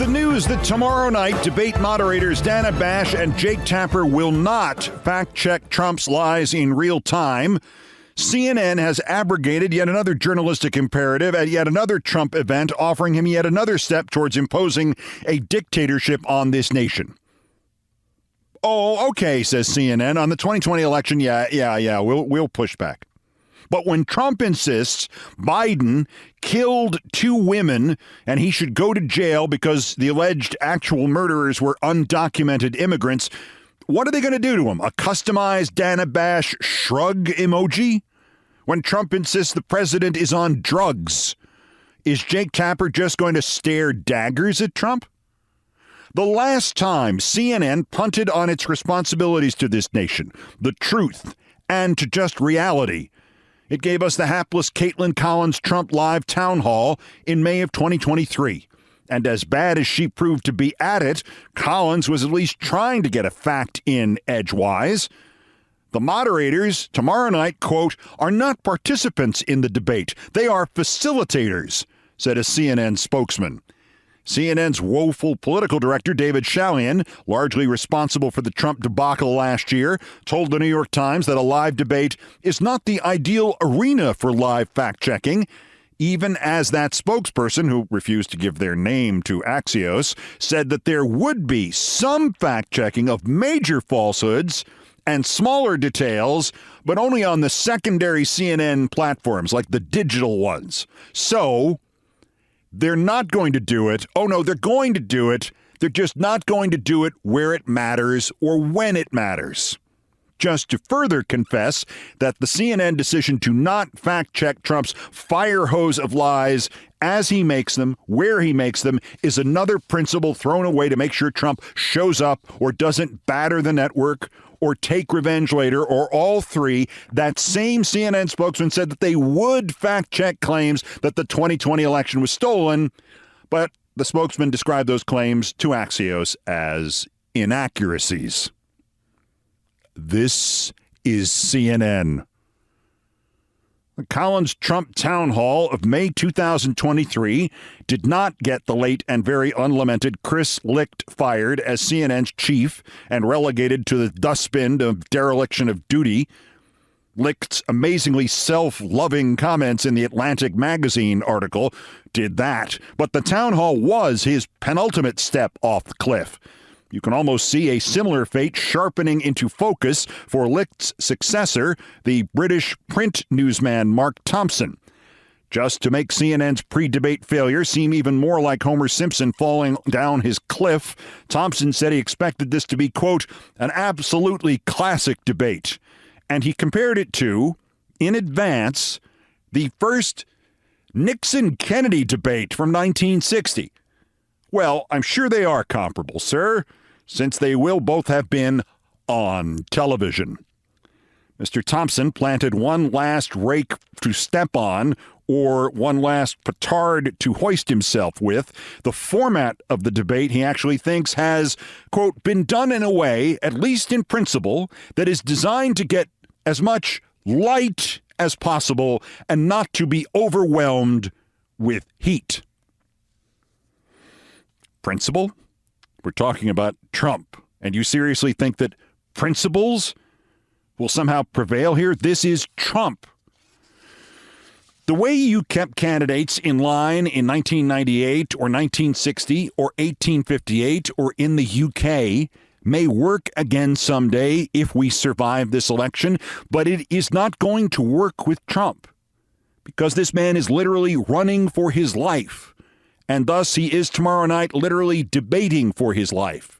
the news that tomorrow night, debate moderators Danna and Jake Tapper will not fact-check Trump's lies in real time. CNN has abrogated yet another journalistic imperative at yet another Trump event, offering him yet another step towards imposing a dictatorship on this nation. Oh, okay, says CNN. On the 2020 election, we'll push back. But when Trump insists Biden killed 2 women and he should go to jail because the alleged actual murderers were undocumented immigrants, what are they going to do to him? A customized Danna shrug emoji? When Trump insists the president is on drugs, is Jake Tapper just going to stare daggers at Trump? The last time CNN punted on its responsibilities to this nation, the truth, and to just reality, it gave us the hapless Caitlin Collins Trump live town hall in May of 2023. And as bad as she proved to be at it, Collins was at least trying to get a fact in edgewise. The moderators tomorrow night, quote, are not participants in the debate. They are facilitators, said a CNN spokesman. CNN's woeful political director, David Chalian, largely responsible for the Trump debacle last year, told the New York Times that a live debate is not the ideal arena for live fact-checking, even as that spokesperson, who refused to give their name to Axios, said that there would be some fact-checking of major falsehoods and smaller details, but only on the secondary CNN platforms, like the digital ones. So they're not going to do it. Oh, no, they're going to do it. They're just not going to do it where it matters or when it matters. Just to further confess that the CNN decision to not fact-check Trump's fire hose of lies as he makes them, where he makes them, is another principle thrown away to make sure Trump shows up or doesn't batter the network or take revenge later, or all three. That same CNN spokesman said that they would fact-check claims that the 2020 election was stolen, but the spokesman described those claims to Axios as inaccuracies. This is CNN. The Collins-Trump town hall of May 2023 did not get the late and very unlamented Chris Licht fired as CNN's chief and relegated to the dustbin of dereliction of duty. Licht's amazingly self-loving comments in the Atlantic magazine article did that, but the town hall was his penultimate step off the cliff. You can almost see a similar fate sharpening into focus for Licht's successor, the British print newsman Mark Thompson. Just to make CNN's pre-debate failure seem even more like Homer Simpson falling down his cliff, Thompson said he expected this to be, quote, an absolutely classic debate. And he compared it to, in advance, the first Nixon-Kennedy debate from 1960. Well, I'm sure they are comparable, sir, since they will both have been on television. Mr. Thompson planted one last rake to step on, or one last petard to hoist himself with. The format of the debate, he actually thinks, has, quote, been done in a way, at least in principle, that is designed to get as much light as possible and not to be overwhelmed with heat. Principle? We're talking about Trump. And you seriously think that principles will somehow prevail here? This is Trump. The way you kept candidates in line in 1998 or 1960 or 1858 or in the UK may work again someday if we survive this election, but it is not going to work with Trump because this man is literally running for his life. And thus he is tomorrow night literally debating for his life.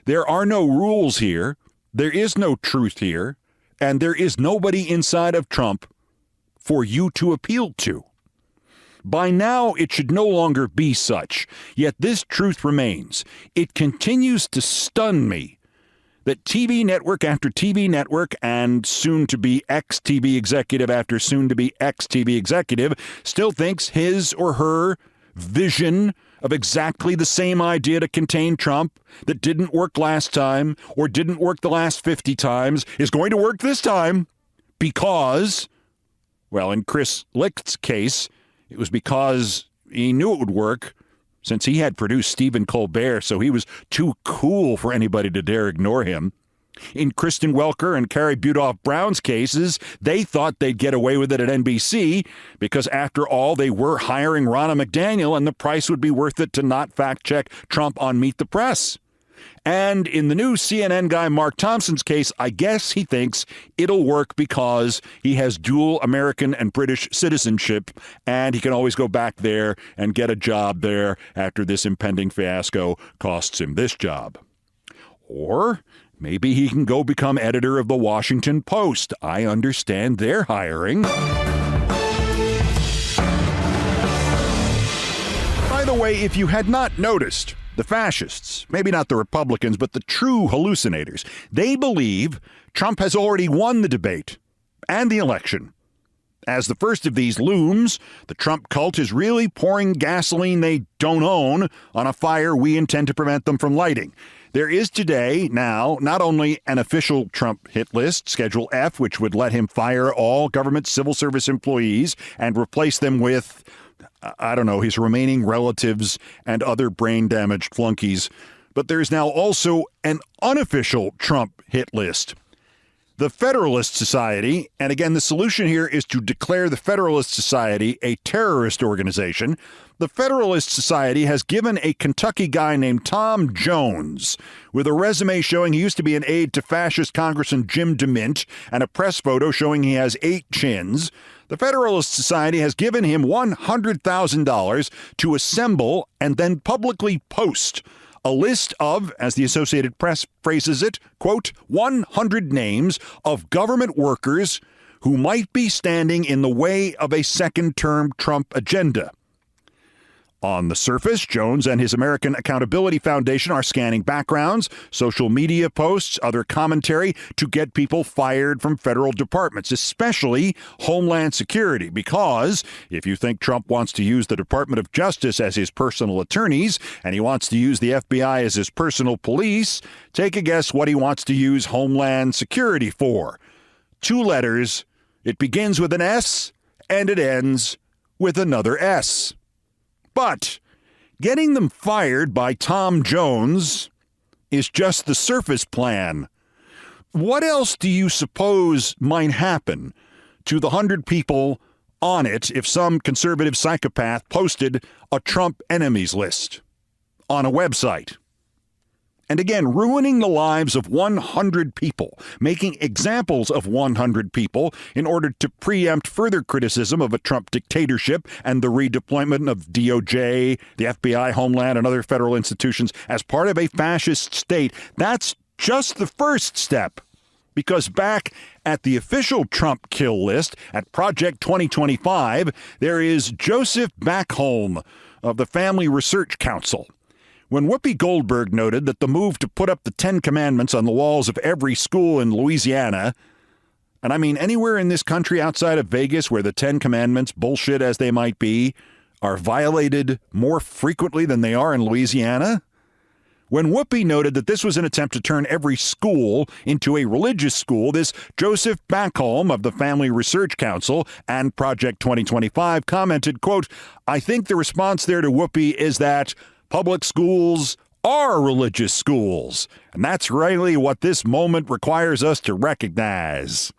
There are no rules here. There is no truth here. And there is nobody inside of Trump for you to appeal to. By now, it should no longer be such. Yet this truth remains. It continues to stun me that TV network after TV network and soon-to-be ex-TV executive after soon-to-be ex-TV executive still thinks his or her vision of exactly the same idea to contain Trump that didn't work last time or didn't work the last 50 times is going to work this time because, well, in Chris Licht's case, it was because he knew it would work since he had produced Stephen Colbert, so he was too cool for anybody to dare ignore him. In Kristen Welker and Carrie Butoff-Brown's cases, they thought they'd get away with it at NBC because, after all, they were hiring Ronna McDaniel and the price would be worth it to not fact-check Trump on Meet the Press. And in the new CNN guy Mark Thompson's case, I guess he thinks it'll work because he has dual American and British citizenship, and he can always go back there and get a job there after this impending fiasco costs him this job. Or maybe he can go become editor of the Washington Post. I understand they're hiring. By the way, if you had not noticed, the fascists, maybe not the Republicans, but the true hallucinators, they believe Trump has already won the debate and the election. As the first of these looms, the Trump cult is really pouring gasoline they don't own on a fire we intend to prevent them from lighting. There is today, now, not only an official Trump hit list, Schedule F, which would let him fire all government civil service employees and replace them with, I don't know, his remaining relatives and other brain-damaged flunkies. But there's now also an unofficial Trump hit list. The Federalist Society, and again, the solution here is to declare the Federalist Society a terrorist organization. The Federalist Society has given a Kentucky guy named Tom Jones, with a resume showing he used to be an aide to fascist Congressman Jim DeMint and a press photo showing he has 8 chins. The Federalist Society has given him $100,000 to assemble and then publicly post a list of, as the Associated Press phrases it, quote, 100 names of government workers who might be standing in the way of a second-term Trump agenda. On the surface, Jones and his American Accountability Foundation are scanning backgrounds, social media posts, other commentary to get people fired from federal departments, especially Homeland Security, because if you think Trump wants to use the Department of Justice as his personal attorneys and he wants to use the FBI as his personal police, take a guess what he wants to use Homeland Security for. 2 letters. It begins with an S and it ends with another S. But getting them fired by Tom Jones is just the surface plan. What else do you suppose might happen to the 100 people on it if some conservative psychopath posted a Trump enemies list on a website? And again, ruining the lives of 100 people, making examples of 100 people in order to preempt further criticism of a Trump dictatorship and the redeployment of DOJ, the FBI, Homeland, and other federal institutions as part of a fascist state. That's just the first step. Because back at the official Trump kill list at Project 2025, there is Joseph Backholm of the Family Research Council. When Whoopi Goldberg noted that the move to put up the 10 Commandments on the walls of every school in Louisiana, and I mean anywhere in this country outside of Vegas where the 10 Commandments, bullshit as they might be, are violated more frequently than they are in Louisiana, when Whoopi noted that this was an attempt to turn every school into a religious school, this Joseph Backholm of the Family Research Council and Project 2025 commented, quote, "I think the response there to Whoopi is that public schools are religious schools, and that's really what this moment requires us to recognize."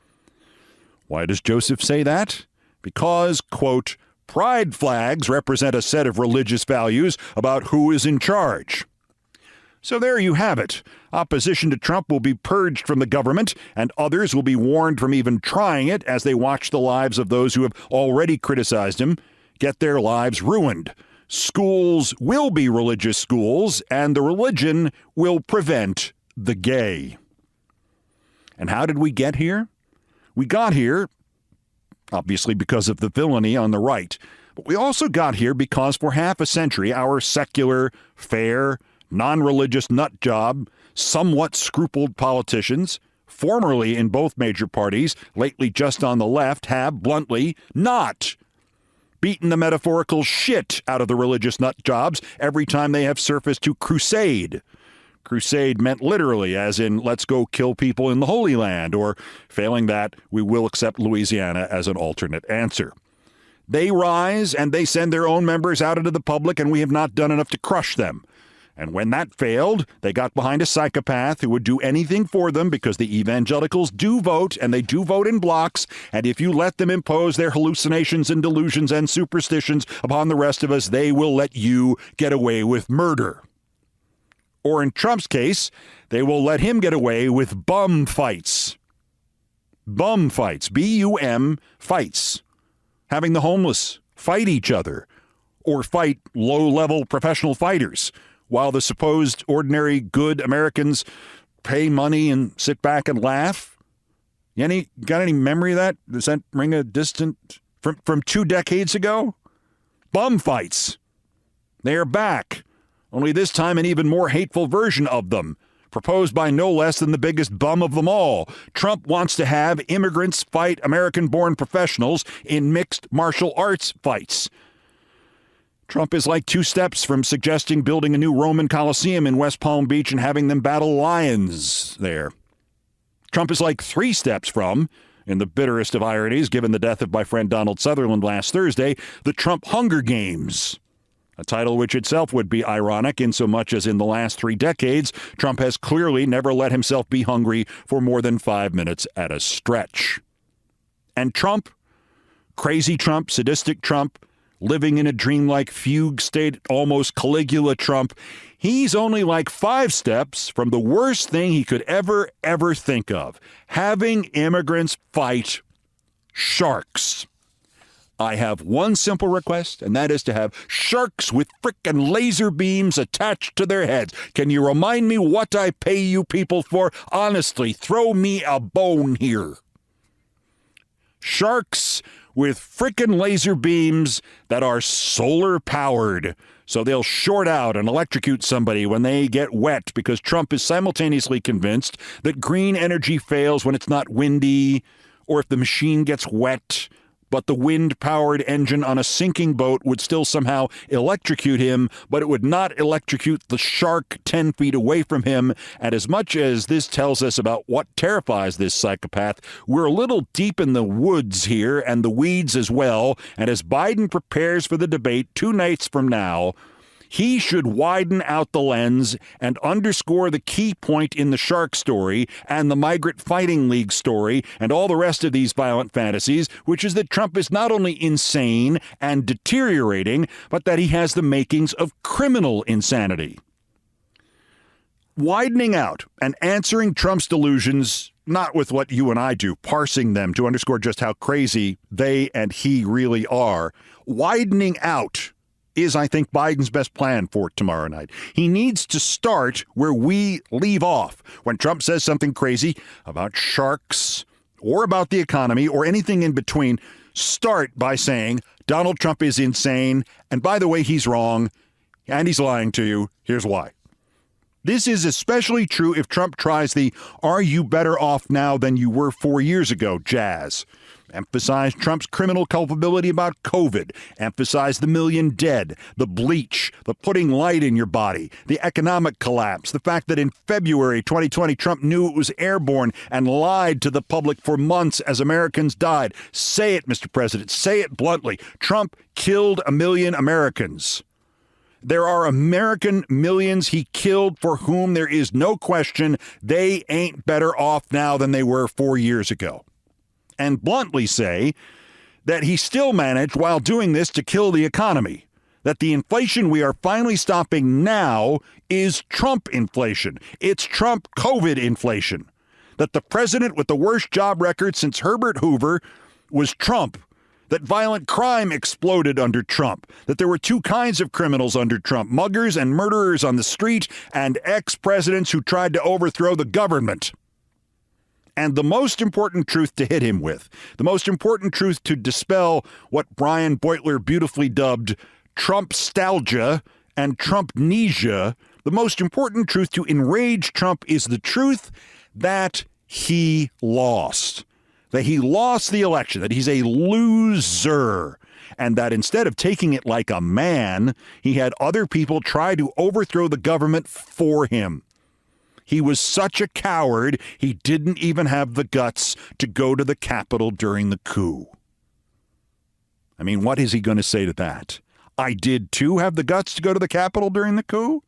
Why does Joseph say that? Because, quote, "pride flags represent a set of religious values about who is in charge." So there you have it. Opposition to Trump will be purged from the government, and others will be warned from even trying it as they watch the lives of those who have already criticized him get their lives ruined. Schools will be religious schools, and the religion will prevent the gay. And how did we get here? We got here, obviously, because of the villainy on the right. But we also got here because for half a century, our secular, fair, non-religious nut job, somewhat scrupled politicians, formerly in both major parties, lately just on the left, have bluntly not beaten the metaphorical shit out of the religious nut jobs every time they have surfaced to crusade. Crusade meant literally, as in, let's go kill people in the Holy Land, or failing that, we will accept Louisiana as an alternate answer. They rise and they send their own members out into the public, and we have not done enough to crush them. And when that failed, they got behind a psychopath who would do anything for them because the evangelicals do vote, and they do vote in blocks. And if you let them impose their hallucinations and delusions and superstitions upon the rest of us, they will let you get away with murder. Or in Trump's case, they will let him get away with bum fights. Bum fights, B-U-M, fights. Having the homeless fight each other or fight low-level professional fighters, while the supposed ordinary good Americans pay money and sit back and laugh. Got any memory of that? Does that ring a distant from 2 decades ago? Bum fights. They are back, only this time an even more hateful version of them, proposed by no less than the biggest bum of them all. Trump wants to have immigrants fight American-born professionals in mixed martial arts fights. Trump is like 2 steps from suggesting building a new Roman Colosseum in West Palm Beach and having them battle lions there. Trump is like 3 steps from, in the bitterest of ironies, given the death of my friend Donald Sutherland last Thursday, the Trump Hunger Games, a title which itself would be ironic insomuch as in the last 3 decades, Trump has clearly never let himself be hungry for more than 5 minutes at a stretch. And Trump, crazy Trump, sadistic Trump, living in a dreamlike fugue state, almost Caligula Trump, he's only like 5 steps from the worst thing he could ever think of, having immigrants fight sharks. I have one simple request, and that is to have sharks with frickin' laser beams attached to their heads. Can you remind me what I pay you people for? Honestly, throw me a bone here. Sharks with frickin' laser beams that are solar powered, so they'll short out and electrocute somebody when they get wet, because Trump is simultaneously convinced that green energy fails when it's not windy, or if the machine gets wet, but the wind-powered engine on a sinking boat would still somehow electrocute him, but it would not electrocute the shark 10 feet away from him. And as much as this tells us about what terrifies this psychopath, we're a little deep in the woods here, and the weeds as well. And as Biden prepares for the debate 2 nights from now, he should widen out the lens and underscore the key point in the shark story and the migrant fighting league story and all the rest of these violent fantasies, which is that Trump is not only insane and deteriorating, but that he has the makings of criminal insanity. Widening out and answering Trump's delusions, not with what you and I do, parsing them to underscore just how crazy they and he really are. Widening out is, I think, Biden's best plan for tomorrow night. He needs to start where we leave off. When Trump says something crazy about sharks or about the economy or anything in between, start by saying, Donald Trump is insane, and by the way, he's wrong, and he's lying to you. Here's why. This is especially true if Trump tries the "are you better off now than you were 4 years ago" jazz. Emphasize Trump's criminal culpability about COVID. Emphasize the million dead, the bleach, the putting light in your body, the economic collapse, the fact that in February 2020, Trump knew it was airborne and lied to the public for months as Americans died. Say it, Mr. President. Say it bluntly. Trump killed 1 million Americans. There are American millions he killed for whom there is no question they ain't better off now than they were 4 years ago. And bluntly say that he still managed while doing this to kill the economy, that the inflation we are finally stopping now is Trump inflation. It's Trump COVID inflation, that the president with the worst job record since Herbert Hoover was Trump, that violent crime exploded under Trump, that there were 2 kinds of criminals under Trump, muggers and murderers on the street, and ex-presidents who tried to overthrow the government. And the most important truth to hit him with, the most important truth to dispel what Brian Beutler beautifully dubbed Trumpstalgia and Trumpnesia, the most important truth to enrage Trump is the truth that he lost. That he lost the election, that he's a loser, and that instead of taking it like a man, he had other people try to overthrow the government for him. He was such a coward, he didn't even have the guts to go to the Capitol during the coup. I mean, what is he going to say to that? I did, too, have the guts to go to the Capitol during the coup.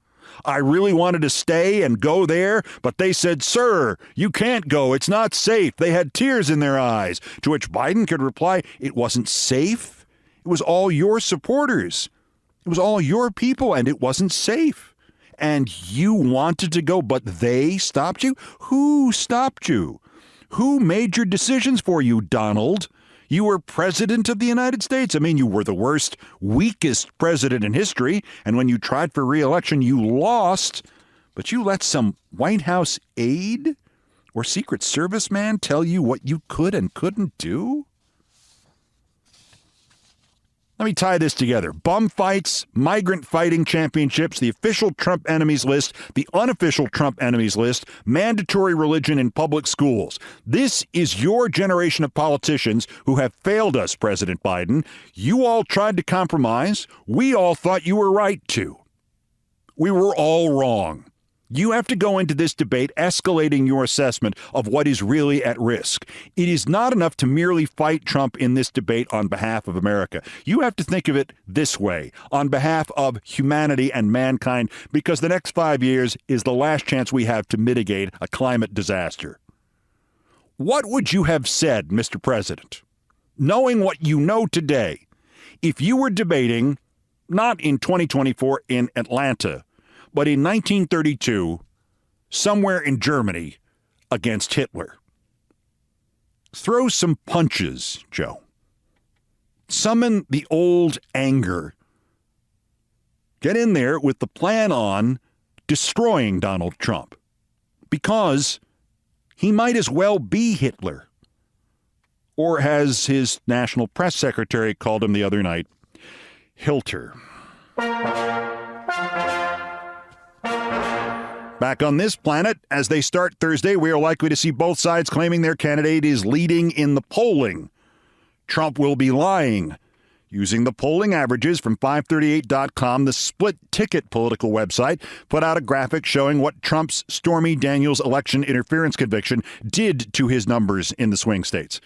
I really wanted to stay and go there, but they said, sir, you can't go. It's not safe. They had tears in their eyes. To which Biden could reply, it wasn't safe. It was all your supporters. It was all your people, and it wasn't safe. And you wanted to go, but they stopped you? Who stopped you? Who made your decisions for you, Donald? You were president of the United States. I mean, you were the worst, weakest president in history. And when you tried for re-election, you lost. But you let some White House aide or Secret Service man tell you what you could and couldn't do? Let me tie this together. Bum fights, migrant fighting championships, the official Trump enemies list, the unofficial Trump enemies list, mandatory religion in public schools. This is your generation of politicians who have failed us, President Biden. You all tried to compromise. We all thought you were right to. We were all wrong. You have to go into this debate escalating your assessment of what is really at risk. It is not enough to merely fight Trump in this debate on behalf of America. You have to think of it this way, on behalf of humanity and mankind, because the next 5 years is the last chance we have to mitigate a climate disaster. What would you have said, Mr. President, knowing what you know today, if you were debating, not in 2024 in Atlanta, but in 1932, somewhere in Germany, against Hitler? Throw some punches, Joe. Summon the old anger. Get in there with the plan on destroying Donald Trump, because he might as well be Hitler. Or, as his national press secretary called him the other night, Hilter. Back on this planet, as they start Thursday, we are likely to see both sides claiming their candidate is leading in the polling. Trump will be lying. Using the polling averages from 538.com, the Split Ticket political website put out a graphic showing what Trump's Stormy Daniels election interference conviction did to his numbers in the swing states.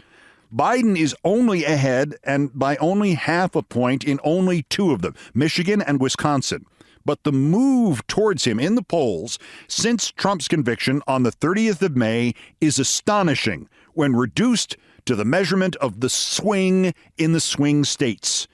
Biden is only ahead, and by only half a point, in only two of them, Michigan and Wisconsin. But the move towards him in the polls since Trump's conviction on the 30th of May is astonishing when reduced to the measurement of the swing in the swing states.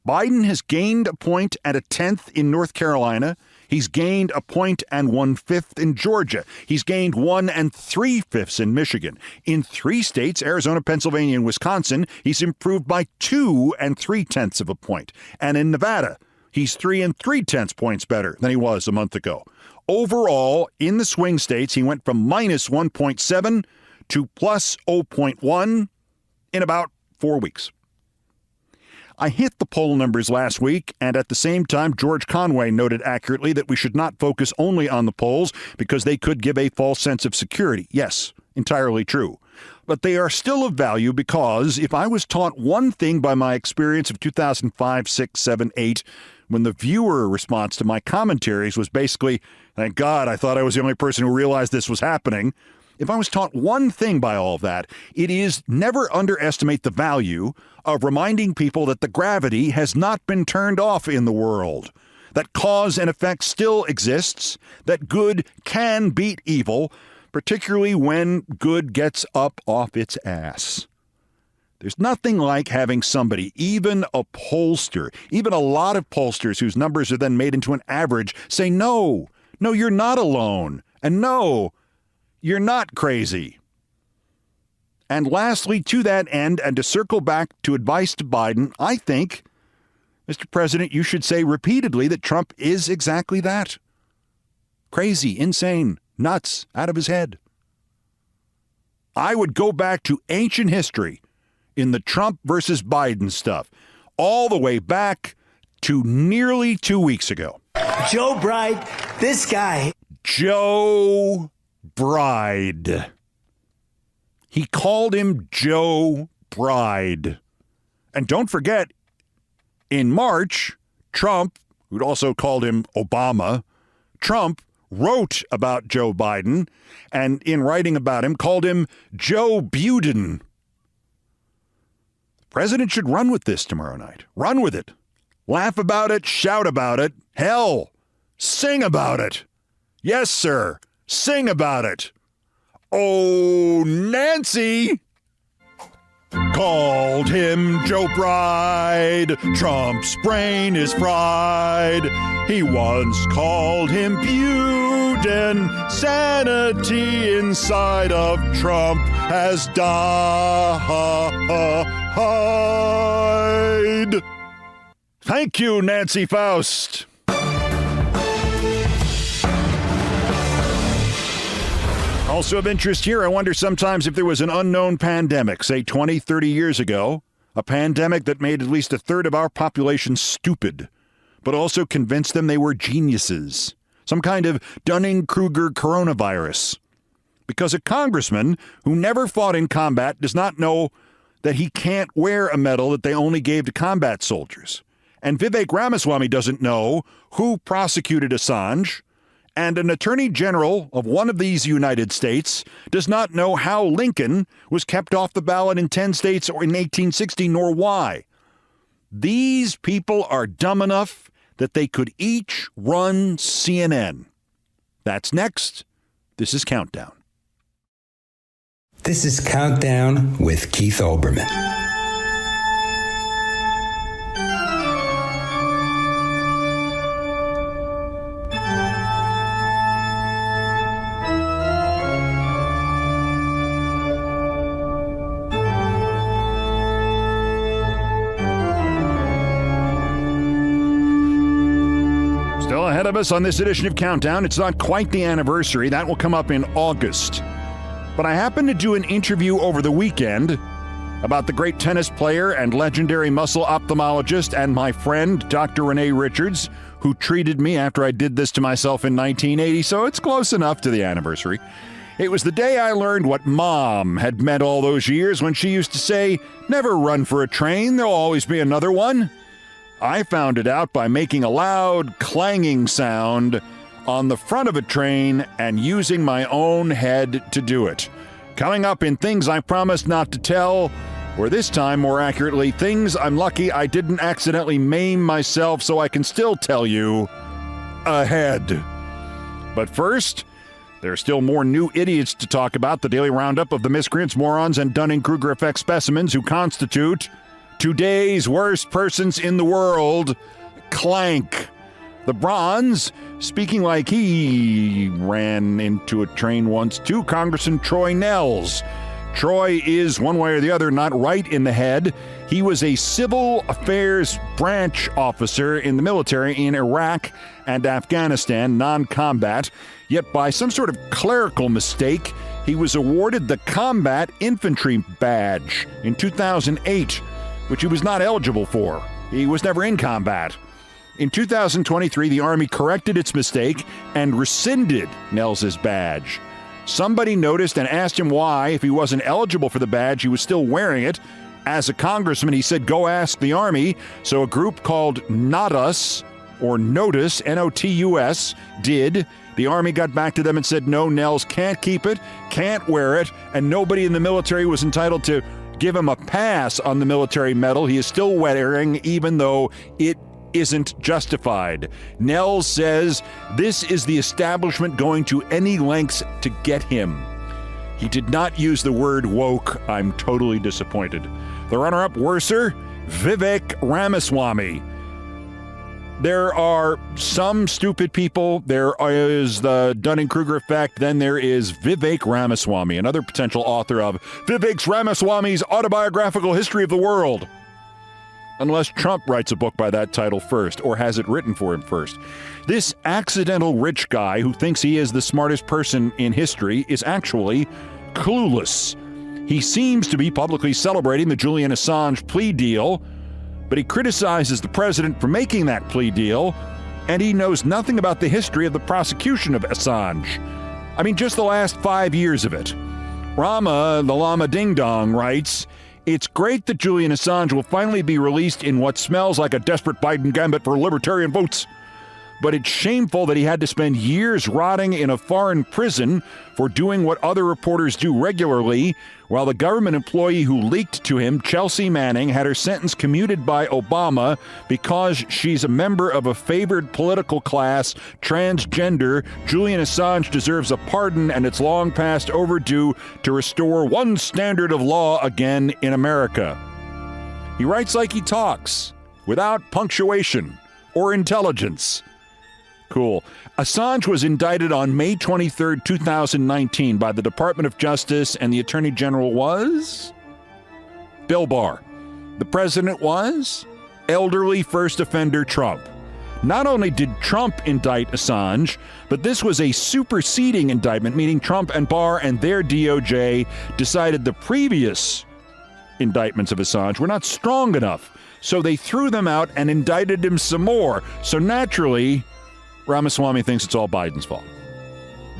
Biden has gained a point and a tenth in North Carolina. He's gained a point and 1/5 in Georgia. He's gained 1 3/5 in Michigan. In 3 states, Arizona, Pennsylvania, and Wisconsin, he's improved by 2 3/10 of a point. And in Nevada, he's 3 3/10 points better than he was a month ago. Overall, in the swing states, he went from minus 1.7 to plus 0.1 in about 4 weeks. I hit the poll numbers last week, and at the same time, George Conway noted accurately that we should not focus only on the polls because they could give a false sense of security. Yes, entirely true. But they are still of value because if I was taught one thing by my experience of 2005, 6, 7, 8, when the viewer response to my commentaries was basically, thank God, I thought I was the only person who realized this was happening. If I was taught one thing by all of that, it is never underestimate the value of reminding people that the gravity has not been turned off in the world, that cause and effect still exists, that good can beat evil, particularly when good gets up off its ass. There's nothing like having somebody, even a pollster, even a lot of pollsters whose numbers are then made into an average, say, no, you're not alone, and no, you're not crazy. And lastly, to that end, and to circle back to advice to Biden, I think, Mr. President, you should say repeatedly that Trump is exactly that. Crazy, insane, nuts, out of his head. I would go back to ancient history in the Trump versus Biden stuff, all the way back to nearly 2 weeks ago. Joe Bride, this guy. Joe Bride. He called him Joe Bride. And don't forget, in March, Trump, who'd also called him Obama, Trump wrote about Joe Biden, and in writing about him, called him Joe Buden. President should run with this tomorrow night. Run with it. Laugh about it, shout about it. Hell, sing about it. Yes, sir, sing about it. Oh, Nancy called him Joe Bride. Trump's brain is fried. He once called him Buden. Sanity inside of Trump has died. Thank you, Nancy Faust. Also of interest here, I wonder sometimes if there was an unknown pandemic, say 20, 30 years ago, a pandemic that made at least a third of our population stupid, but also convinced them they were geniuses. Some kind of Dunning-Kruger coronavirus. Because a congressman who never fought in combat does not know that he can't wear a medal that they only gave to combat soldiers. And Vivek Ramaswamy doesn't know who prosecuted Assange. And an attorney general of one of these United States does not know how Lincoln was kept off the ballot in 10 states or in 1860, nor why. These people are dumb enough that they could each run CNN. That's next. This is Countdown. This is Countdown with Keith Olbermann. Ahead of us on this edition of Countdown. It's not quite the anniversary. That will come up in August. But I happened to do an interview over the weekend about the great tennis player and legendary muscle ophthalmologist and my friend, Dr. Renee Richards, who treated me after I did this to myself in 1980, so it's close enough to the anniversary. It was the day I learned what Mom had meant all those years when she used to say, "Never run for a train, there'll always be another one." I found it out by making a loud, clanging sound on the front of a train and using my own head to do it. Coming up in Things I Promised Not to Tell, or this time, more accurately, Things I'm Lucky I Didn't Accidentally Maim Myself so I can still tell you ahead. But first, there are still more new idiots to talk about, the daily roundup of the miscreants, morons, and Dunning-Kruger effect specimens who constitute today's worst persons in the world. Clank. The Bronze, speaking like he ran into a train once too, Congressman Troy Nehls. Troy is, one way or the other, not right in the head. He was a civil affairs branch officer in the military in Iraq and Afghanistan, non-combat. Yet by some sort of clerical mistake, he was awarded the Combat Infantry Badge in 2008, which he was not eligible for. He was never in combat. In 2023, the Army corrected its mistake and rescinded Nehls' badge. Somebody noticed and asked him why, if he wasn't eligible for the badge, he was still wearing it. As a congressman, he said, "Go ask the Army." So a group called NOTUS, or Notice, N-O-T-U-S, did. The Army got back to them and said, no, Nehls can't keep it, can't wear it, and nobody in the military was entitled to give him a pass on the military medal he is still wearing, even though it isn't justified. Nehls says this is the establishment going to any lengths to get him. He did not use the word woke. I'm totally disappointed. The runner-up, worser, Vivek Ramaswamy. There are some stupid people. There is the Dunning-Kruger effect. Then there is Vivek Ramaswamy, another potential author of Vivek Ramaswamy's Autobiographical History of the World. Unless Trump writes a book by that title first, or has it written for him first. This accidental rich guy who thinks he is the smartest person in history is actually clueless. He seems to be publicly celebrating the Julian Assange plea deal, but he criticizes the president for making that plea deal, and he knows nothing about the history of the prosecution of Assange. I mean, just the last 5 years of it. Rama, the Lama Ding Dong, writes, "It's great that Julian Assange will finally be released in what smells like a desperate Biden gambit for libertarian votes. but it's shameful that he had to spend years rotting in a foreign prison for doing what other reporters do regularly, while the government employee who leaked to him, Chelsea Manning, had her sentence commuted by Obama because she's a member of a favored political class, transgender. Julian Assange deserves a pardon, and it's long past overdue to restore one standard of law again in America. He writes like he talks, without punctuation or intelligence. Cool. Assange was indicted on May 23, 2019 by the Department of Justice, and the Attorney General was Bill Barr. The president was elderly first offender Trump. Not only did Trump indict Assange, but this was a superseding indictment, meaning Trump and Barr and their DOJ decided the previous indictments of Assange were not strong enough. So they threw them out and indicted him some more. So naturally, Ramaswamy thinks it's all Biden's fault.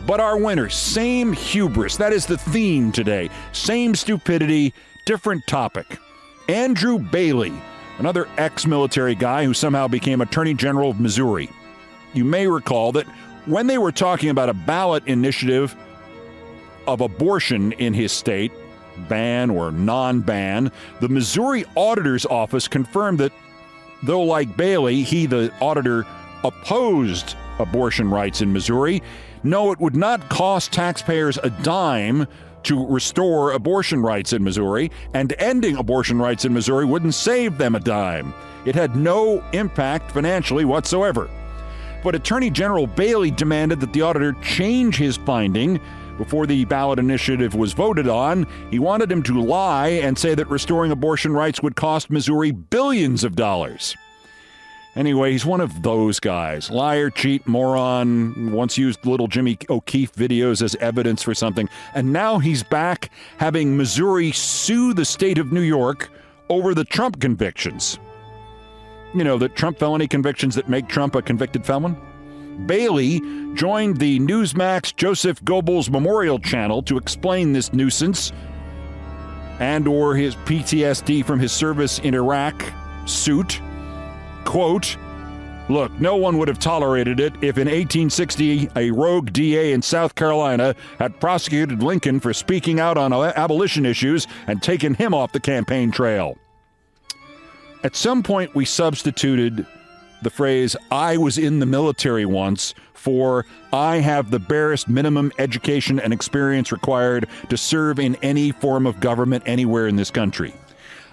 But our winner, same hubris. That is the theme today. Same stupidity, different topic. Andrew Bailey, another ex-military guy who somehow became Attorney General of Missouri. You may recall that when they were talking about a ballot initiative of abortion in his state, ban or non-ban, the Missouri Auditor's Office confirmed that though, like Bailey, he, the auditor, opposed abortion rights in Missouri, no, it would not cost taxpayers a dime to restore abortion rights in Missouri, and ending abortion rights in Missouri wouldn't save them a dime. It had no impact financially whatsoever. But Attorney General Bailey demanded that the auditor change his finding before the ballot initiative was voted on. He wanted him to lie and say that restoring abortion rights would cost Missouri billions of dollars. Anyway, he's one of those guys. Liar, cheat, moron, once used little Jimmy O'Keefe videos as evidence for something. And now he's back having Missouri sue the state of New York over the Trump convictions. You know, the Trump felony convictions that make Trump a convicted felon? Bailey joined the Newsmax Joseph Goebbels Memorial Channel to explain this nuisance and or his PTSD from his service in Iraq suit. Quote, look, no one would have tolerated it if in 1860 a rogue DA in South Carolina had prosecuted Lincoln for speaking out on abolition issues and taken him off the campaign trail. At some point, we substituted the phrase, I was in the military once, for I have the barest minimum education and experience required to serve in any form of government anywhere in this country.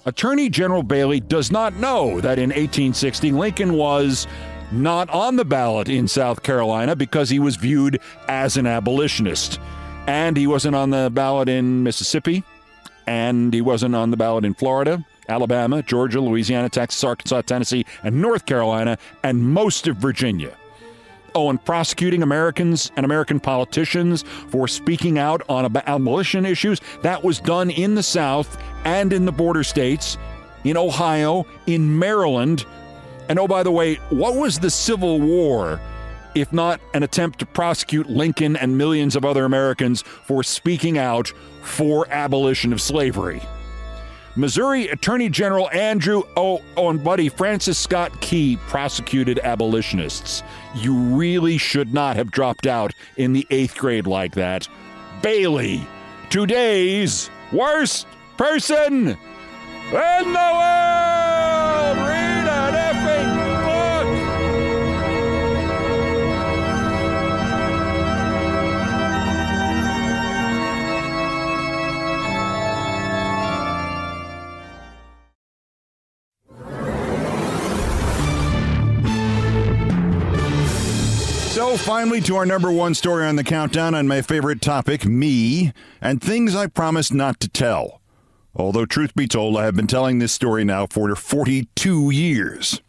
Attorney General Bailey does not know that in 1860 Lincoln was not on the ballot in South Carolina because he was viewed as an abolitionist. And he wasn't on the ballot in Mississippi, and he wasn't on the ballot in Florida, Alabama, Georgia, Louisiana, Texas, Arkansas, Tennessee, and North Carolina, and most of Virginia. Oh, and prosecuting Americans and American politicians for speaking out on abolition issues, that was done in the South and in the border states, in Ohio, in Maryland. And oh, by the way, what was the Civil War if not an attempt to prosecute Lincoln and millions of other Americans for speaking out for abolition of slavery? Missouri Attorney General Andrew and buddy Francis Scott Key prosecuted abolitionists. You really should not have dropped out in the 8th grade like that. Bailey, today's worst person in the world! Read an effing book! So finally to our number one story on the countdown on my favorite topic, me, and things I promised not to tell. Although truth be told, I have been telling this story now for 42 years.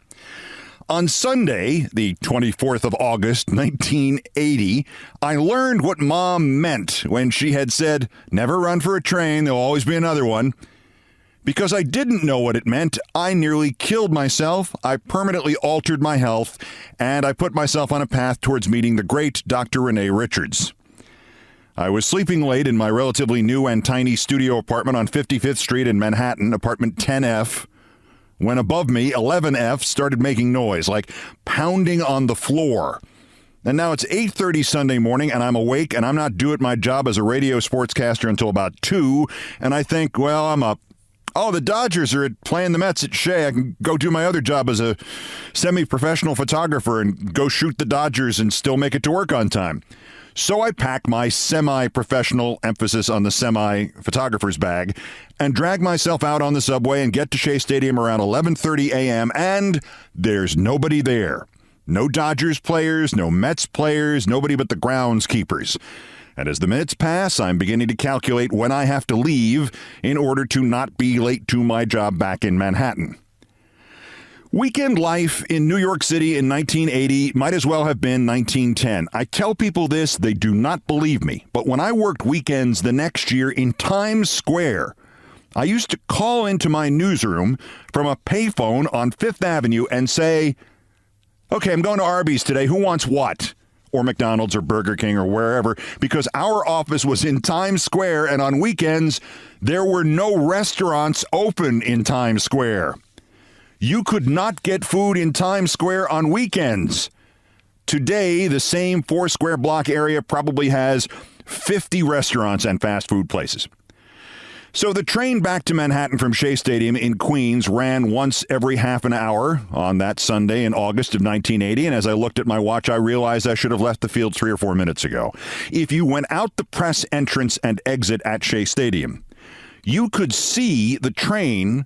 On Sunday, the 24th of August, 1980, I learned what Mom meant when she had said, never run for a train, there'll always be another one. Because I didn't know what it meant, I nearly killed myself, I permanently altered my health, and I put myself on a path towards meeting the great Dr. Renee Richards. I was sleeping late in my relatively new and tiny studio apartment on 55th Street in Manhattan, apartment 10F, when above me, 11F started making noise, like pounding on the floor. And now it's 8:30 Sunday morning, and I'm awake, and I'm not due at my job as a radio sportscaster until about 2, and I think, well, I'm up. Oh, the Dodgers are playing the Mets at Shea. I can go do my other job as a semi-professional photographer and go shoot the Dodgers and still make it to work on time. So I pack my semi-professional, emphasis on the semi-photographer's bag, and drag myself out on the subway and get to Shea Stadium around 11:30 a.m., and there's nobody there. No Dodgers players, no Mets players, nobody but the groundskeepers. And as the minutes pass, I'm beginning to calculate when I have to leave in order to not be late to my job back in Manhattan. Weekend life in New York City in 1980 might as well have been 1910. I tell people this, they do not believe me. But when I worked weekends the next year in Times Square, I used to call into my newsroom from a payphone on Fifth Avenue and say, okay, I'm going to Arby's today. Who wants what? Or McDonald's or Burger King or wherever, because our office was in Times Square, and on weekends, there were no restaurants open in Times Square. You could not get food in Times Square on weekends. Today, the same 4-square block area probably has 50 restaurants and fast food places. So the train back to Manhattan from Shea Stadium in Queens ran once every half an hour on that Sunday in August of 1980, and as I looked at my watch, I realized I should have left the field 3 or 4 minutes ago. If you went out the press entrance and exit at Shea Stadium, you could see the train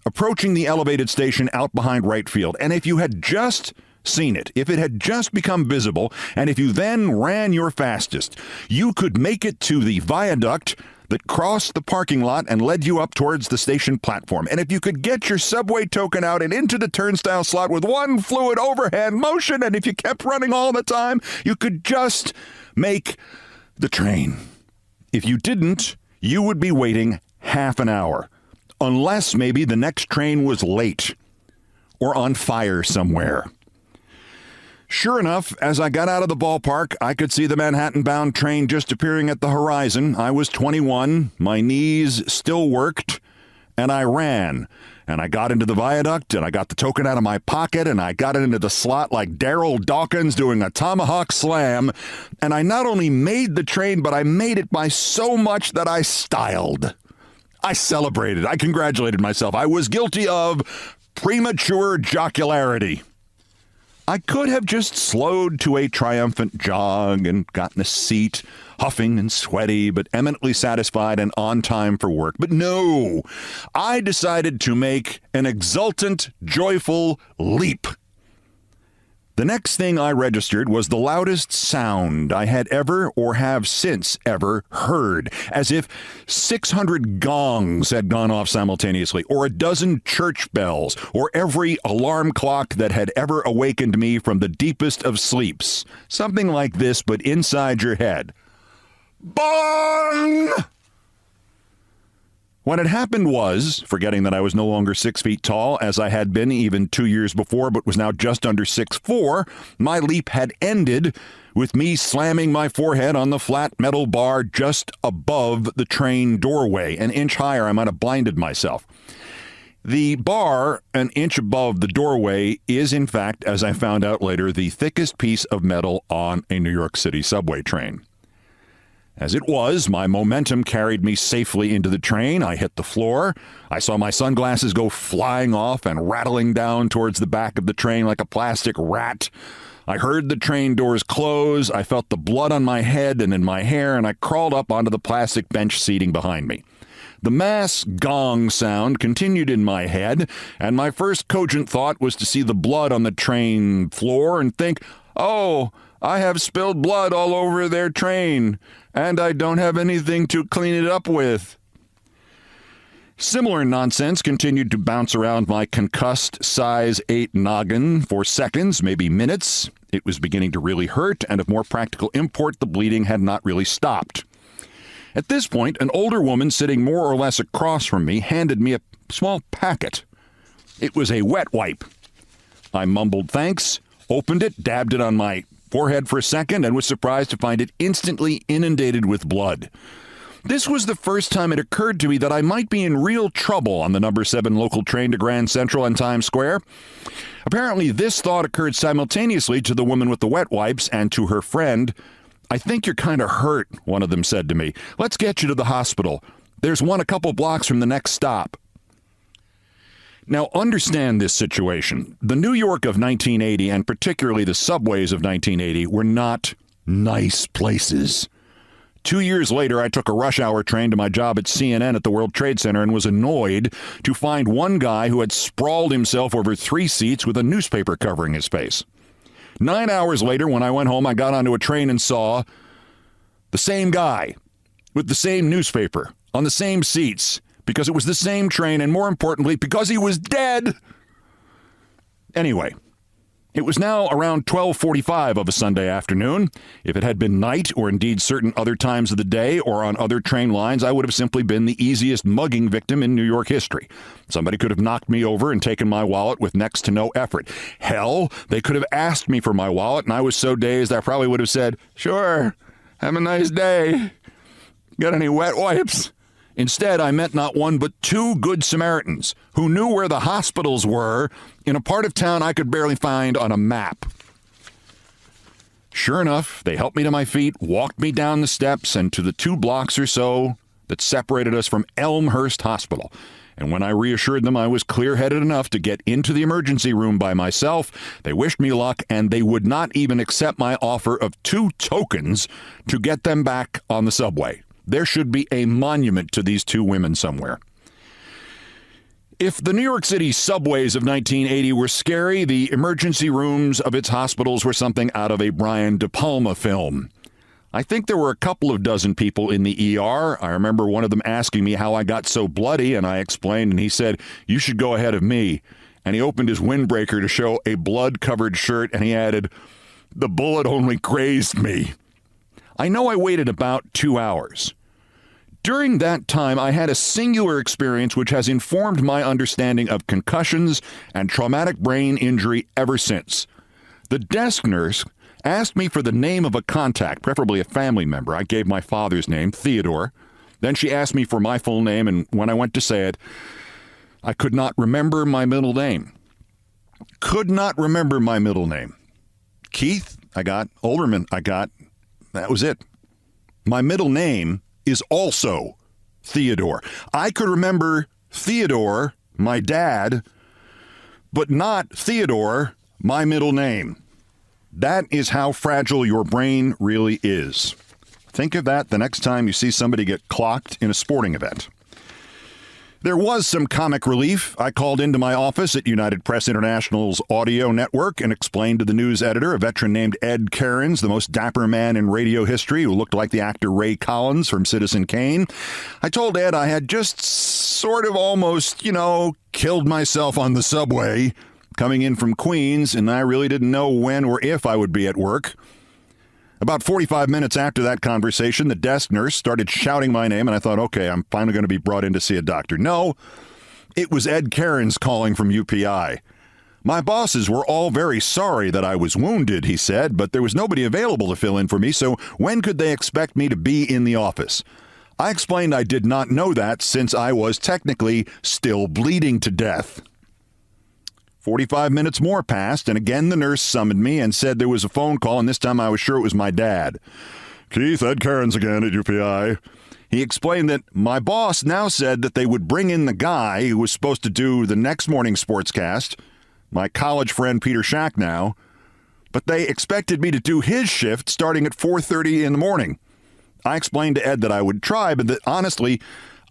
approaching the elevated station out behind right field, and if you had just seen it, if it had just become visible, and if you then ran your fastest, you could make it to the viaduct that crossed the parking lot and led you up towards the station platform. And if you could get your subway token out and into the turnstile slot with one fluid overhand motion, and if you kept running all the time, you could just make the train. If you didn't, you would be waiting half an hour, unless maybe the next train was late or on fire somewhere. Sure enough, as I got out of the ballpark, I could see the Manhattan-bound train just appearing at the horizon. I was 21, my knees still worked, and I ran. And I got into the viaduct, and I got the token out of my pocket, and I got it into the slot like Daryl Dawkins doing a tomahawk slam. And I not only made the train, but I made it by so much that I styled. I celebrated. I congratulated myself. I was guilty of premature jocularity. I could have just slowed to a triumphant jog and gotten a seat, huffing and sweaty, but eminently satisfied and on time for work. But no, I decided to make an exultant, joyful leap. The next thing I registered was the loudest sound I had ever or have since ever heard, as if 600 gongs had gone off simultaneously, or a dozen church bells, or every alarm clock that had ever awakened me from the deepest of sleeps. Something like this, but inside your head. Bong! What had happened was, forgetting that I was no longer 6 feet tall, as I had been even 2 years before, but was now just under 6'4", my leap had ended with me slamming my forehead on the flat metal bar just above the train doorway. An inch higher, I might have blinded myself. The bar, an inch above the doorway, is, in fact, as I found out later, the thickest piece of metal on a New York City subway train. As it was, my momentum carried me safely into the train. I hit the floor. I saw my sunglasses go flying off and rattling down towards the back of the train like a plastic rat. I heard the train doors close. I felt the blood on my head and in my hair, and I crawled up onto the plastic bench seating behind me. The mass gong sound continued in my head, and my first cogent thought was to see the blood on the train floor and think, oh, I have spilled blood all over their train, and I don't have anything to clean it up with. Similar nonsense continued to bounce around my concussed size 8 noggin for seconds, maybe minutes. It was beginning to really hurt, and of more practical import, the bleeding had not really stopped. At this point, an older woman sitting more or less across from me handed me a small packet. It was a wet wipe. I mumbled thanks, opened it, dabbed it on my forehead for a second, and was surprised to find it instantly inundated with blood. This was the first time it occurred to me that I might be in real trouble on the number 7 local train to Grand Central and Times Square. Apparently, this thought occurred simultaneously to the woman with the wet wipes and to her friend. "I think you're kind of hurt," one of them said to me. "Let's get you to the hospital. There's one a couple blocks from the next stop." Now, understand this situation. The New York of 1980, and particularly the subways of 1980, were not nice places. 2 years later, I took a rush hour train to my job at CNN at the World Trade Center and was annoyed to find one guy who had sprawled himself over 3 seats with a newspaper covering his face. 9 hours later, when I went home, I got onto a train and saw the same guy with the same newspaper on the same seats, because it was the same train, and more importantly, because he was dead. Anyway, it was now around 12:45 of a Sunday afternoon. If it had been night, or indeed certain other times of the day, or on other train lines, I would have simply been the easiest mugging victim in New York history. Somebody could have knocked me over and taken my wallet with next to no effort. Hell, they could have asked me for my wallet, and I was so dazed I probably would have said, "Sure, have a nice day. Got any wet wipes?" Instead, I met not one but 2 good Samaritans who knew where the hospitals were in a part of town I could barely find on a map. Sure enough, they helped me to my feet, walked me down the steps and to the 2 blocks or so that separated us from Elmhurst Hospital. And when I reassured them I was clear-headed enough to get into the emergency room by myself, they wished me luck, and they would not even accept my offer of 2 tokens to get them back on the subway. There should be a monument to these 2 women somewhere. If the New York City subways of 1980 were scary, the emergency rooms of its hospitals were something out of a Brian De Palma film. I think there were a couple of dozen people in the ER. I remember one of them asking me how I got so bloody, and I explained, and he said, "You should go ahead of me." And he opened his windbreaker to show a blood-covered shirt, and he added, "The bullet only grazed me." I know I waited about 2 hours. During that time, I had a singular experience which has informed my understanding of concussions and traumatic brain injury ever since. The desk nurse asked me for the name of a contact, preferably a family member. I gave my father's name, Theodore. Then she asked me for my full name, and when I went to say it, I could not remember my middle name. Could not remember my middle name. Keith, I got. Olbermann, I got. That was it. My middle name is also Theodore. I could remember Theodore, my dad, but not Theodore, my middle name. That is how fragile your brain really is. Think of that the next time you see somebody get clocked in a sporting event. There was some comic relief. I called into my office at United Press International's audio network and explained to the news editor, a veteran named Ed Cairns, the most dapper man in radio history who looked like the actor Ray Collins from Citizen Kane. I told Ed I had just sort of almost, killed myself on the subway coming in from Queens, and I really didn't know when or if I would be at work. About 45 minutes after that conversation, the desk nurse started shouting my name, and I thought, okay, I'm finally going to be brought in to see a doctor. No, it was Ed Cairns calling from UPI. My bosses were all very sorry that I was wounded, he said, but there was nobody available to fill in for me, so when could they expect me to be in the office? I explained I did not know that since I was technically still bleeding to death. 45 minutes more passed, and again the nurse summoned me and said there was a phone call, and this time I was sure it was my dad. Keith, Ed Cairns again at UPI. He explained that my boss now said that they would bring in the guy who was supposed to do the next morning's sportscast, my college friend Peter Schacknow, but they expected me to do his shift starting at 4:30 in the morning. I explained to Ed that I would try, but that honestly,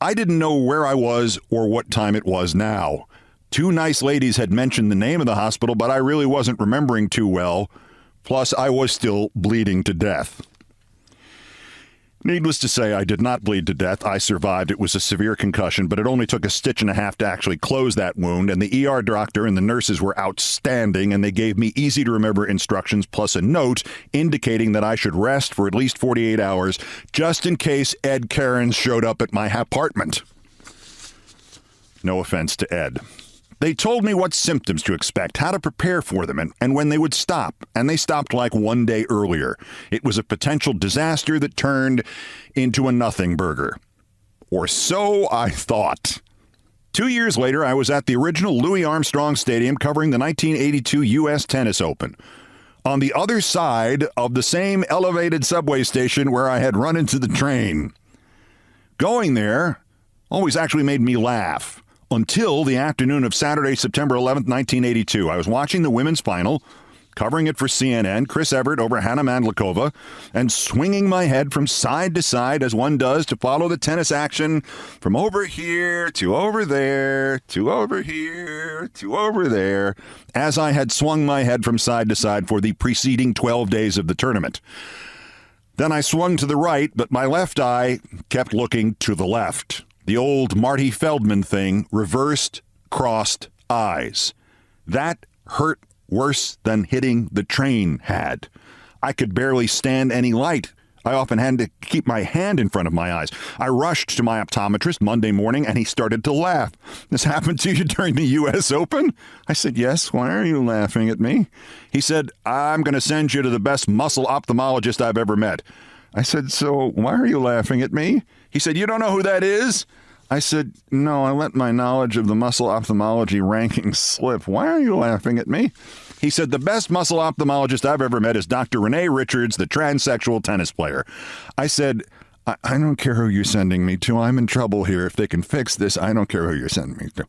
I didn't know where I was or what time it was now. 2 nice ladies had mentioned the name of the hospital, but I really wasn't remembering too well. Plus, I was still bleeding to death. Needless to say, I did not bleed to death. I survived. It was a severe concussion, but it only took a stitch and a half to actually close that wound, and the ER doctor and the nurses were outstanding, and they gave me easy-to-remember instructions plus a note indicating that I should rest for at least 48 hours just in case Ed Cairns showed up at my apartment. No offense to Ed. They told me what symptoms to expect, how to prepare for them, and when they would stop. And they stopped like one day earlier. It was a potential disaster that turned into a nothing burger. Or so I thought. 2 years later, I was at the original Louis Armstrong Stadium covering the 1982 U.S. Tennis Open. On the other side of the same elevated subway station where I had run into the train. Going there always actually made me laugh. Until the afternoon of Saturday, September 11th, 1982. I was watching the women's final, covering it for CNN, Chris Everett over Hannah Mandlikova, and swinging my head from side to side as one does to follow the tennis action from over here to over there to over here to over there, as I had swung my head from side to side for the preceding 12 days of the tournament. Then I swung to the right, but my left eye kept looking to the left. The old Marty Feldman thing, reversed, crossed eyes. That hurt worse than hitting the train had. I could barely stand any light. I often had to keep my hand in front of my eyes. I rushed to my optometrist Monday morning, and he started to laugh. "This happened to you during the U.S. Open?" I said, "Yes. Why are you laughing at me?" He said, "I'm going to send you to the best muscle ophthalmologist I've ever met." I said, "So why are you laughing at me?" He said, "You don't know who that is?" I said, "No, I let my knowledge of the muscle ophthalmology rankings slip. Why are you laughing at me?" He said, "The best muscle ophthalmologist I've ever met is Dr. Renee Richards, the transsexual tennis player." I said, I don't care who you're sending me to. I'm in trouble here. If they can fix this, I don't care who you're sending me to."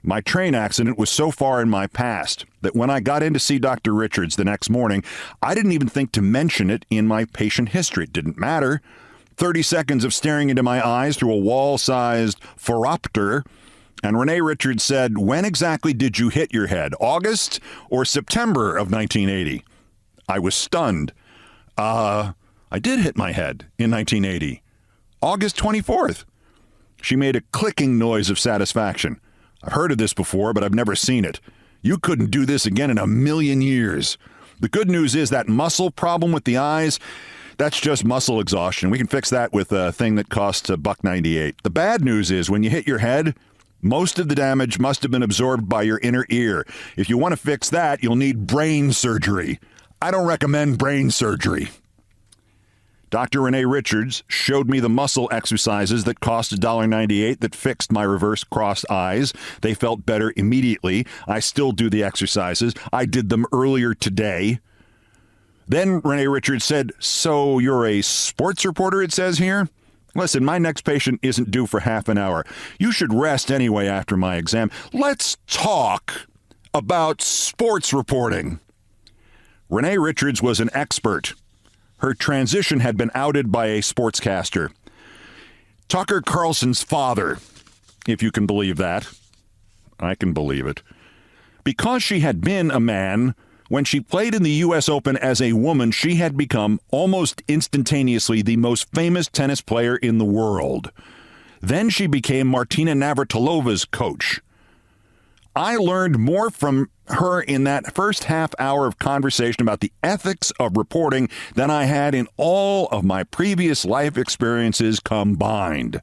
My train accident was so far in my past that when I got in to see Dr. Richards the next morning, I didn't even think to mention it in my patient history. It didn't matter. 30 seconds of staring into my eyes through a wall-sized phoropter, and Renee Richards said, "When exactly did you hit your head? August or September of 1980? I was stunned. I did hit my head in 1980. August 24th. She made a clicking noise of satisfaction. I've heard of this before, but I've never seen it. You couldn't do this again in a million years. The good news is that muscle problem with the eyes, that's just muscle exhaustion. We can fix that with a thing that costs $1.98. The bad news is when you hit your head, most of the damage must have been absorbed by your inner ear. If you want to fix that, you'll need brain surgery. I don't recommend brain surgery." Dr. Renee Richards showed me the muscle exercises that cost $1.98 that fixed my reverse crossed eyes. They felt better immediately. I still do the exercises. I did them earlier today. Then Renee Richards said, "So you're a sports reporter, it says here? Listen, my next patient isn't due for half an hour. You should rest anyway after my exam. Let's talk about sports reporting." Renee Richards was an expert. Her transition had been outed by a sportscaster. Tucker Carlson's father, if you can believe that. I can believe it. Because she had been a man, when she played in the U.S. Open as a woman, she had become almost instantaneously the most famous tennis player in the world. Then she became Martina Navratilova's coach. I learned more from her in that first half hour of conversation about the ethics of reporting than I had in all of my previous life experiences combined.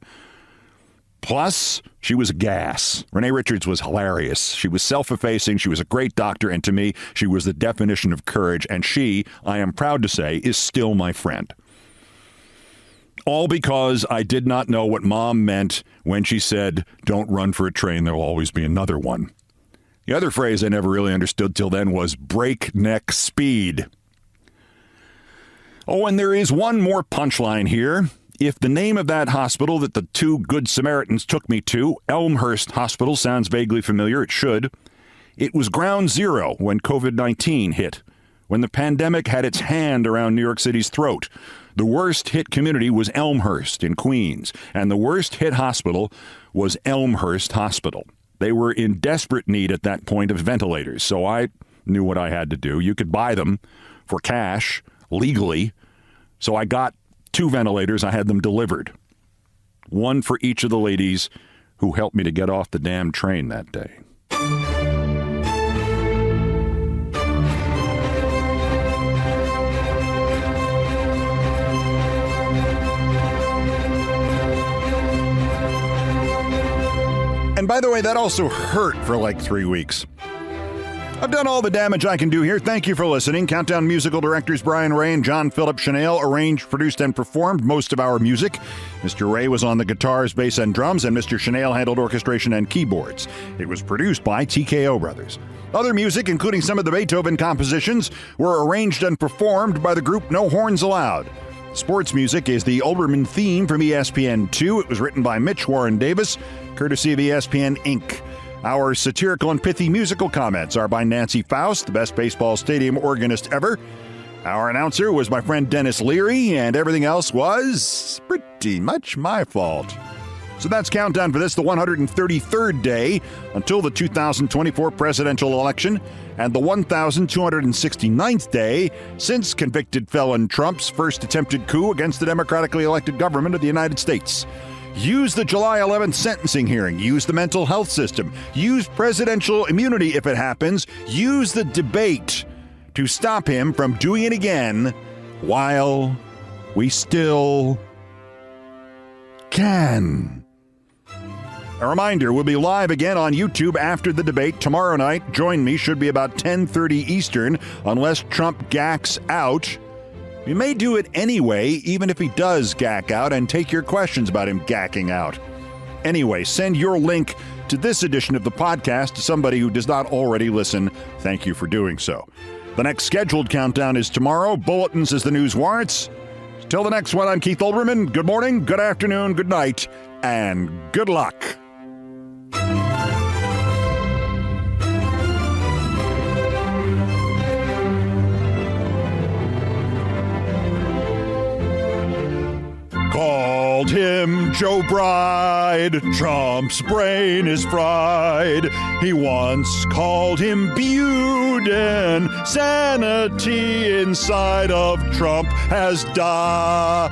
Plus, she was a gas. Renee Richards was hilarious. She was self-effacing. She was a great doctor. And to me, she was the definition of courage. And she, I am proud to say, is still my friend. All because I did not know what Mom meant when she said, "Don't run for a train. There will always be another one." The other phrase I never really understood till then was breakneck speed. Oh, and there is one more punchline here. If the name of that hospital that the two Good Samaritans took me to, Elmhurst Hospital, sounds vaguely familiar, it should. It was ground zero when COVID-19 hit, when the pandemic had its hand around New York City's throat. The worst hit community was Elmhurst in Queens, and the worst hit hospital was Elmhurst Hospital. They were in desperate need at that point of ventilators, so I knew what I had to do. You could buy them for cash, legally, so I got 2 ventilators. I had them delivered. One for each of the ladies who helped me to get off the damn train that day. And by the way, that also hurt for like 3 weeks. I've done all the damage I can do here. Thank you for listening. Countdown musical directors Brian Ray and John Philip Chanel arranged, produced, and performed most of our music. Mr. Ray was on the guitars, bass, and drums, and Mr. Chanel handled orchestration and keyboards. It was produced by TKO Brothers. Other music, including some of the Beethoven compositions, were arranged and performed by the group No Horns Allowed. Sports music is the Olbermann theme from ESPN2. It was written by Mitch Warren Davis, courtesy of ESPN Inc. Our satirical and pithy musical comments are by Nancy Faust, the best baseball stadium organist ever. Our announcer was my friend Dennis Leary, and everything else was pretty much my fault. So that's Countdown for this, the 133rd day until the 2024 presidential election, and the 1,269th day since convicted felon Trump's first attempted coup against the democratically elected government of the United States. Use the July 11th sentencing hearing. Use the mental health system. Use presidential immunity if it happens. Use the debate to stop him from doing it again while we still can. A reminder, we'll be live again on YouTube after the debate tomorrow night. Join me, should be about 10:30 Eastern, unless Trump gacks out. We may do it anyway, even if he does gack out, and take your questions about him gacking out. Anyway, send your link to this edition of the podcast to somebody who does not already listen. Thank you for doing so. The next scheduled countdown is tomorrow. Bulletins as the news warrants. Till the next one, I'm Keith Olbermann. Good morning, good afternoon, good night, and good luck. Called him Joe Bride, Trump's brain is fried. He once called him Buden, sanity inside of Trump has died.